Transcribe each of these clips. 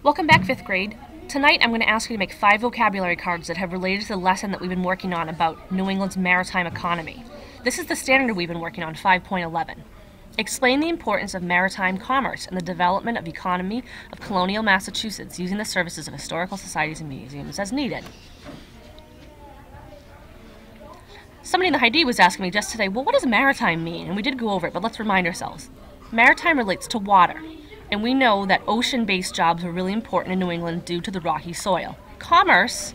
Welcome back, 5th grade. Tonight I'm going to ask you to make 5 vocabulary cards that have related to the lesson that we've been working on about New England's maritime economy. This is the standard we've been working on, 5.11. Explain the importance of maritime commerce and the development of economy of colonial Massachusetts using the services of historical societies and museums as needed. Somebody in the ID was asking me just today, well, what does maritime mean? And we did go over it, but let's remind ourselves. Maritime relates to water. And we know that ocean-based jobs are really important in New England due to the rocky soil. Commerce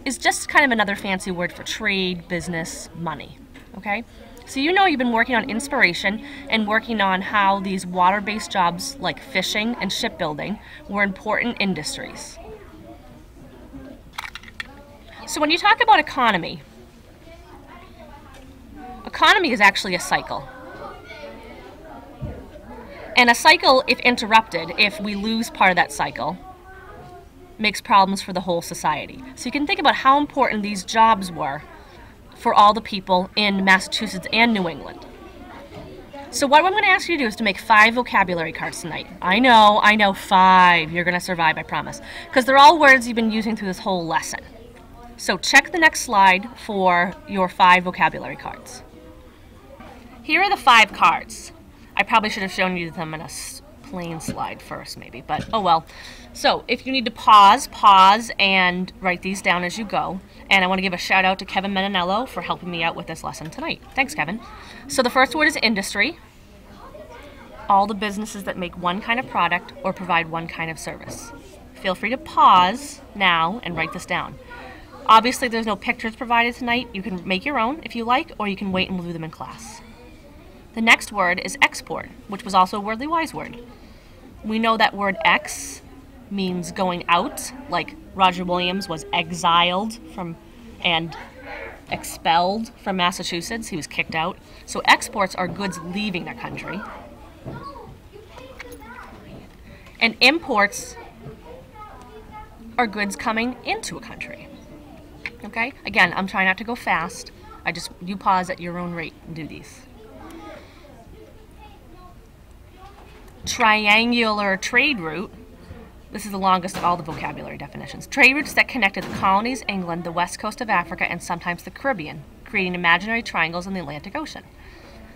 is just kind of another fancy word for trade, business, money, okay? So you know you've been working on inspiration and working on how these water-based jobs like fishing and shipbuilding were important industries. So when you talk about economy is actually a cycle. And a cycle, if interrupted, if we lose part of that cycle, makes problems for the whole society. So you can think about how important these jobs were for all the people in Massachusetts and New England. So what I'm going to ask you to do is to make 5 vocabulary cards tonight. I know, 5. You're going to survive, I promise. Because they're all words you've been using through this whole lesson. So check the next slide for your 5 vocabulary cards. Here are the 5 cards. I probably should have shown you them in a plain slide first, maybe, but oh well. So if you need to pause and write these down as you go. And I want to give a shout out to Kevin Menanello for helping me out with this lesson tonight. Thanks, Kevin. So the first word is industry. All the businesses that make one kind of product or provide one kind of service. Feel free to pause now and write this down. Obviously, there's no pictures provided tonight. You can make your own if you like, or you can wait and we'll do them in class. The next word is export, which was also a Wordly Wise word. We know that word ex means going out, like Roger Williams was exiled from and expelled from Massachusetts. He was kicked out. So exports are goods leaving the country. And imports are goods coming into a country. Okay? Again, I'm trying not to go fast. You pause at your own rate and do these. Triangular trade route. This is the longest of all the vocabulary definitions. Trade routes that connected the colonies, England, the west coast of Africa, and sometimes the Caribbean, creating imaginary triangles in the Atlantic Ocean.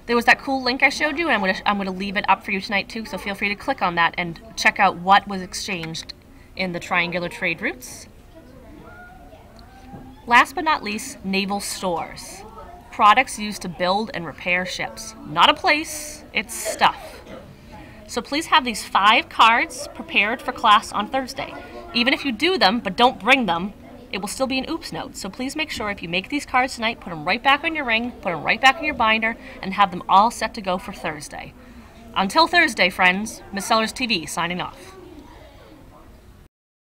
There was that cool link I showed you, and I'm going to leave it up for you tonight too, so feel free to click on that and check out what was exchanged in the triangular trade routes. Last but not least, naval stores. Products used to build and repair ships. Not a place, it's stuff. So please have these 5 cards prepared for class on Thursday. Even if you do them, but don't bring them, it will still be an oops note. So please make sure if you make these cards tonight, put them right back on your ring, put them right back in your binder, and have them all set to go for Thursday. Until Thursday, friends, Miss Sellers TV signing off.